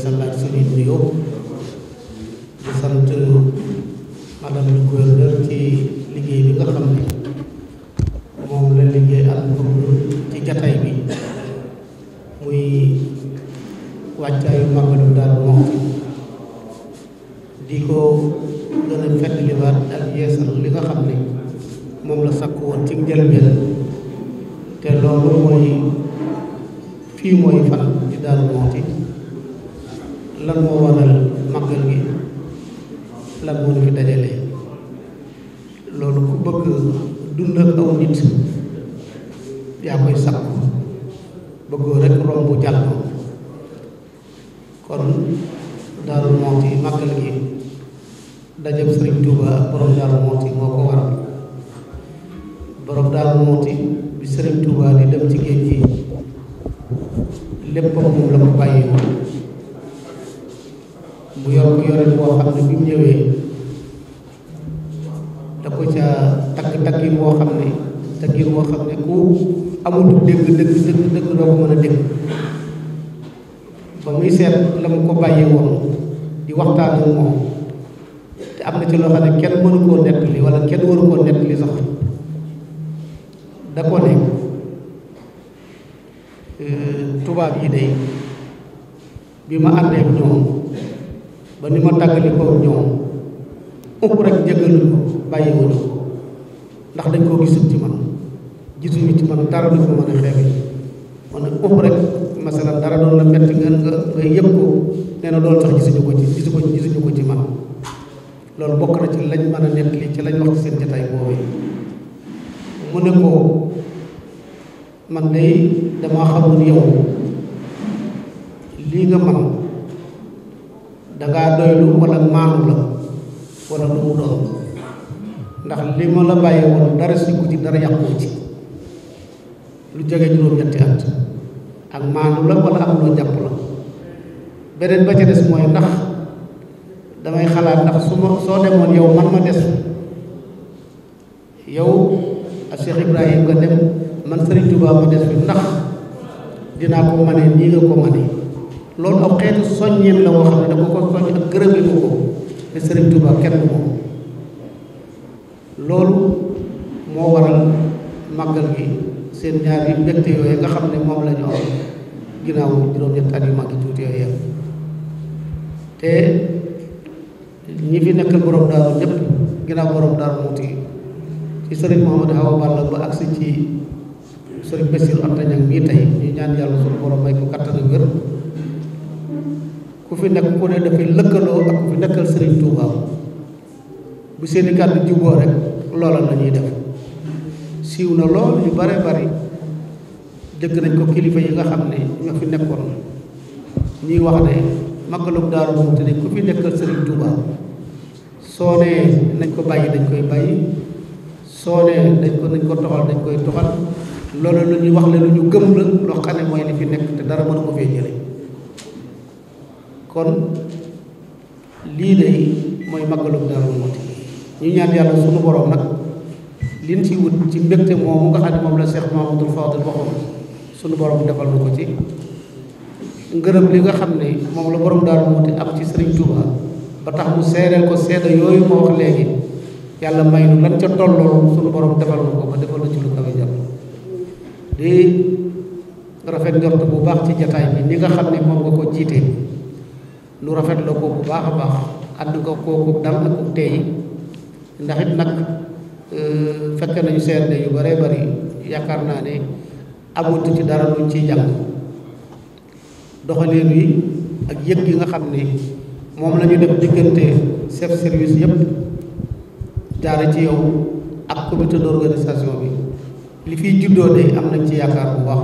yeesalaat suñuy nuyoo di sant madame le gouverneur ci liggéey bi nga xam ne moom la liggéey ak ci jataay bi muy wàccaayu màggalu Daaru Muxti di ko gën a feddliwaat ak yeesal li nga xam ne moom la sakku woon ci njëlbeen te loolu mooy fii mooy fan di Daaru Muxti lan moo waral màggal gi lan moo ñu fi dajale loolu ku bëgg dund ak aw nit yaa koy sakku bëggoo rek romb jàll kon Daaru Muxti màggal gi dajab Sëriñ Tuuba ak borom Daaru Muxti moo ko waral borom Daaru Muxti bi Sëriñ Tuuba di dem ci géej gi lépp moom la ko bàyyi mu yor ko yore boo xam ne bi mu ñëwee da ko ca taggin woo xam ne ku amul dégg dëgg doo ko mën a dégg ba muy seet la mu ko bàyyi woon di waxtaan ak moom te am na ci loo xam ne kenn mënu koo nettali wala kenn waru koo nettali sax da ko ne tubaab yi day bi ma àndee ak ñoom ba ni ma tàggali ko ñoom upp rek jëggalu ko bàyyiwuñu ko ndax dañ koo gisul ci man gisuñu ci man dara lu ko mën a xeebe man nag upp rek masalan dara doon la metti nga yëg ko nee na loolu sax gisuñu ko ci man loolu bokk na ci lañ mën a nettali ci lañ wax ci seen jataay boobee mu ne ko man day damaa xamul yow lii nga man dangaa doylu wala maanu la wala lu mu doon ndax li ma la bàyyi woon dara sikku ci dara yàqu ci lu jege juróom-ñetti at ak maanu la wala am loo jàpp la beneen ba ca des mooy ndax damay xalaat ndax soo demoon yow man ma des yow ak Cheikh Ibrahim nga dem man Serigne Touba ma des fi ndax dinaa ko mane nii nga ko mane loolu aw xeetu soññeem la woo xam ne da ko soññ ak gërëme ko te Serigne Touba kenn moom loolu moo waral màggal gi seen ñaari mbégte yooyu nga xam ne moom la ñu am ginnaaw juróom-ñetti at yu mag tuuti yooyu te ñi fi nekkal borom daaru ñëpp ginnaaw borom daaru Muxti ci Serigne Mouhamadou Awa Balla ba agsi ci Serigne Bassirou Anta Niang mii tey ñu ñaan yàlla suñu borom may ko kattan ak wér ku fi nekk ku ne dafay lëkkaloo ak ku fi nekkal Serigne Touba bu seeni kàddu juboo rek loola la ñuy def siiw na lool yu bare bari dëgg nañ ko kilifa yi nga xam ne ñoo fi nekkoon ñuy wax ne màggalu Daaru Muxti ne ku fi nekkal Serigne Touba soo nee nañ ko bàyyi dañ koy bàyyi soo nee nañ ko toxal dañ koy toxal loolu lu ñuy wax le lu ñu gëm la loo xam ne mooy li fi nekk te dara mënu ko fee jële kon lii de mooy màggalu Daaru Muxti ñu ñaan yàlla sunu borom nag liñ ci wut ci mbégte moomu nga xam ne moom la Cheikh Mahamadou Fadil waxoon sunu borom defal na ko ci ngërëm li nga xam ne moom la borom Daaru Muxti am ci Serigne Touba ba tax mu seedeel ko seede yooyu ma wax léegi yàlla may nu lan ca tollool sunu borom defal na ko ba defal na ci lu kawe jàpp di rafet njort bu baax ci jataay bi ni nga xam ne moom nga ko jiitee nu rafet la ko bu baax a baax ànd nga kooku dal ak ku teey ndax it nag fekk nañu seede yu bare bari yaakaar naa ne amut ci dara luñ ciy jàng doxaleen wi ak yëg gi nga xam ne moom la ñu def diggante chef service yëpp jaare ci yow ak comité d'organisation bi li fiy juddoo de am nañ ci yaakaar bu baax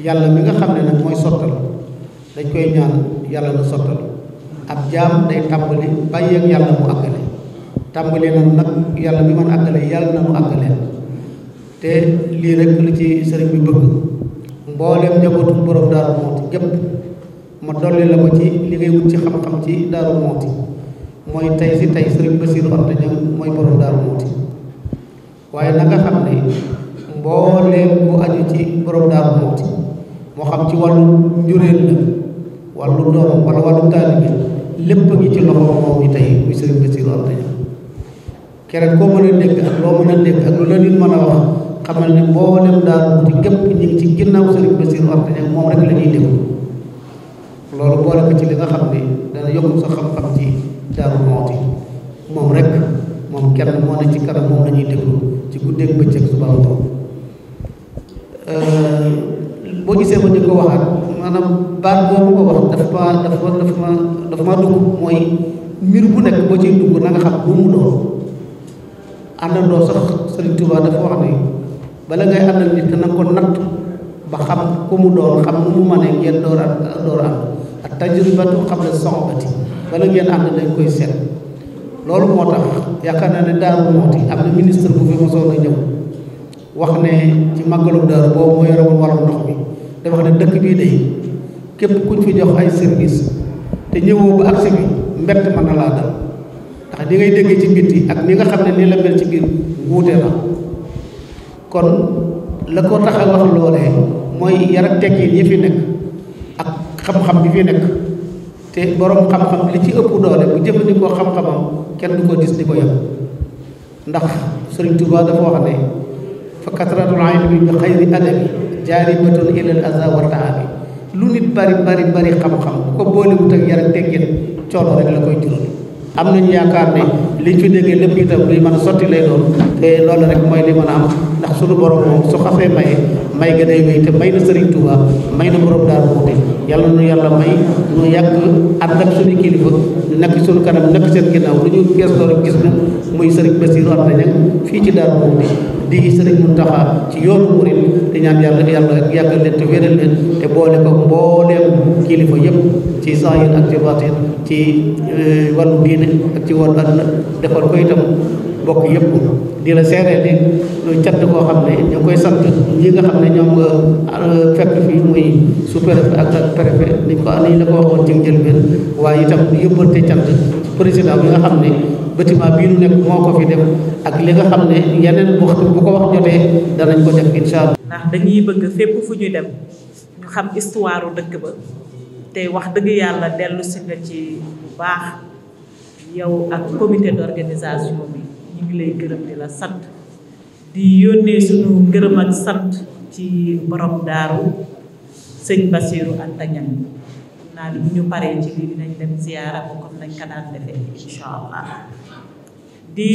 yàlla mi nga xam ne nag mooy sottal dañ koy ñaan yàlla na sottal ab jaam day tàmbali bàyyi ak yàlla mu àggale tàmbali na nag yàlla mi man àggale yàlla na mu àggale te lii rek lu ci sëriñ bi bëgg mbooleem njabootu borom Daaru Muxti gépp ma dolli la ko ci li ngay wut ci xam-xam ci Daaru Muxti mooy tey si tey sëriñ Bassirou Anta Niang mooy borom Daaru Muxti waaye na nga xam ne mbooleem bu aju ci borom Daaru Muxti moo xam ci wàllu njuréel la wàllu doom wala wàllu taalibe lépp a ngi ci loxo moom yi tey muy Serigne Bassirou Anta Niang keneen koo mën a dégg ak loo mën a dégg ak lu la nit mën a wax xamal ne mboolem Daaru Muxti gépp ñu ngi ci ginnaaw Serigne Bassirou Anta Niang moom rek la ñuy déglu loolu boole ko ci li nga xam ne dana yokk sa xam-xam ci Daaru Muxti moom rek moom kenn moo ne ci kanam moom la ñuy déglu ci guddeeg bëccëg suba ngoon boo gisee ma di ko waxaat maanaam baat boobu ko wax dafa ma dugg mooy mbir bu nekk boo ciy dugg na nga xam lu mu doon àndandoo sax Sëriñ Tuubaa dafa wax ne bala ngay àndal nit na nga ko natt ba xam ku mu doon xam nu mu mënee ngeen door a ànd ak tajribatu qabla soxbati bala ngeen ànd dañ koy seet loolu moo tax yaakaar naa ne Daaru Muxti am na ministre bu fi mosoon a ñëw wax ne ci màggalu Daaru boobu moo yore woon wàllu ndox mi dafa wax ne dëkk bii day képp kuñ fi jox ay service te ñëwoo ba agsi bi mbett mën na laa dal ndax di ngay déggee ci bitti ak ni nga xam ne nii la mel ci biir wuute na kon la ko tax a wax loolee mooy yar ak tekkiin yi fi nekk ak xam-xam bi fi nekk te borom xam-xam li ci ëpp doole bu jëfandikoo xam-xamam kenn du ko gis di ko yem ndax Sëriñ Tuubaa dafa wax ne fa katratul ilmi bi xayri adabi jaaribatun ilal aza wa taabi lu nit bari xam-xam bu ko boolewut ak yar ak teggin coono rek la koy jural am nañu yaakaar ne liñ fi déggee lépp itam luy mën a sotti lay doon te loolu rek mooy li mën a am ndax suñu borom moom su xasee may ga day wéy te may na Serigne Touba may na borom Daaru Muxti yàlla nu yàlla may nu yàgg ànd ak suñu kilifa ñu nekk suñu kanam nekk seen ginnaaw lu ñu gëstoo rek gis na muy Serigne Bassirou Anta Niang fii ci Daaru Muxti di Serigne Mountakha ci yoonu murid di ñaan yàlla yàggal leen te wéral leen te boole ko mbooleem kilifa yëpp ci zahir ak ci baatin ci wàllu diine ak ci wàllu àdduna defal ko itam bokk yëpp di la seeree ni cant koo xam ne ñu koy sant ñi nga xam ne ñoom nga fekk fii muy sous-préfet ak préfet niñ la ko waxoon ci njëlbeen waaye itam yóbbante cant président bi nga xam ne bâtiment bii nu nekk moo ko fi def ak li nga xam ne yeneen waxtu bu ko wax jotee danañ ko def incha allah. ndax dañuy bëgg fépp fu ñu dem ñu xam histoire dëkk ba te wax dëgg yàlla dellu si nga ci bu baax yow ak comité d'organisation bi ñu ngi lay gërëm di la sant di yónnee suñu gërëm ak sant ci borom daaru sëñ Bassirou Anta Niang naa li ñu paree ci lii dinañ dem ziyaara ko comme nañ ko daan defee incha allah di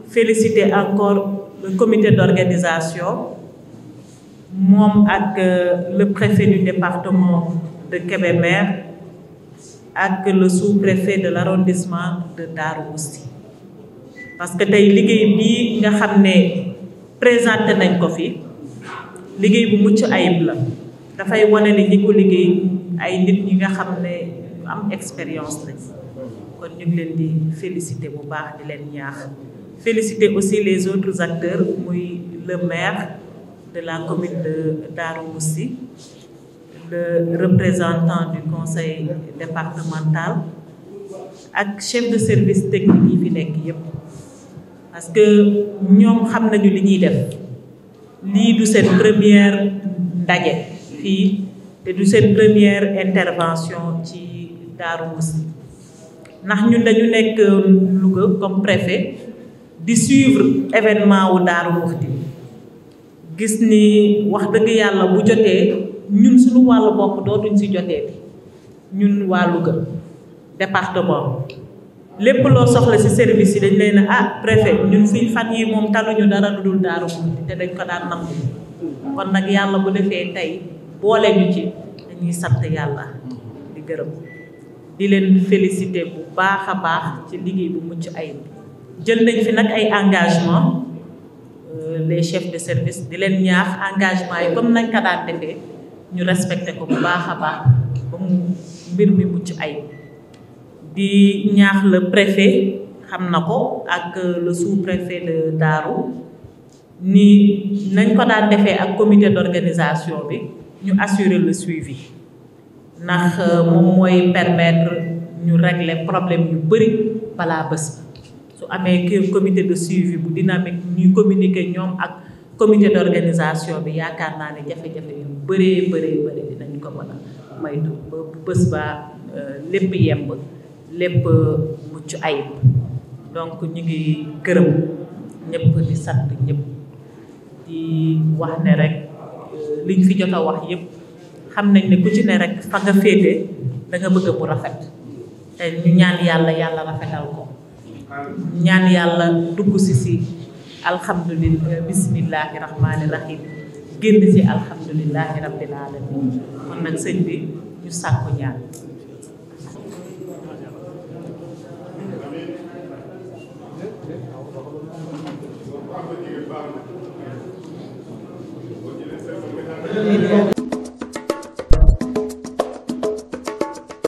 féliciter encore le comité d'organisation moom ak le préfet du département de Kébémer ak le sous-préfet de l'arrondissement de Darou Mousty parce que tey liggéey bii nga xam ne présenté nañ ko fi liggéey bu mucc ayib la dafay wane ne ñi ko liggéey ay nit ñi nga xam ne ñu am expérience lañ kon ñu ngi leen di féliciter bu baax di leen ñaax féliciter aussi les autres acteurs muy le maire de la commune de Darou Mousty le représentant du conseil départemental ak chef de service technique yi fi nekk yépp parce que ñoom xam nañu li ñuy def lii du seen première ndaje fii te du seen première intervention ci Darou Mousty ndax ñun dañu nekk Louga comme préfet di suivre événement wu Darou Mousty gis ni wax dëgg yàlla bu jotee ñun suñu wàllu bopp dootuñ si jotee ñun waa Louga département lépp loo soxla si service yi dañ leen ne préfet ñun fii fan yi moom taluñu dara lu dul Darou Mousty te dañ ko daan nangu kon nag yàlla bu defee tey boole ñu ci dañuy sant yàlla di gërëm di leen féliciter bu baax a baax ci liggéey bu mucc ayib jël nañ fi nag ay engagement les chefs de service di leen ñaax engagement yi comme nañ ko daan defee ñu respecté ko bu baax a baax ba mu mbir mi mucc ayib di ñaax le préfet xam na ko ak le sous-préfet de Darou ni nañ ko daan defee ak comité d'organisation bi ñu assurer le suivi ndax moom mooy permettre ñu régler problème yu bari balaa bés su amee comité de suivi bu dynamique ñuy communiquer ñoom ak comité d'organisation bi yaakaar naa ne jafe-jafe yu bëree dinañ ko mën a maytu ba bés ba lépp yemb lépp mucc ayib. donc ñu ngi gërëm ñëpp di sant ñëpp di wax ne rek liñ fi jot a wax yëpp xam nañ ne ku ci ne rek fa nga féete da nga bëgg mu rafet te ñu ñaan yàlla rafetal ko ñaan yàlla dugg si alhamdulilah bismillahi rahmaani rahim génn si alhamdulilahi rabbil alamin kon nag sëñ bi ñu sàkku ñaan.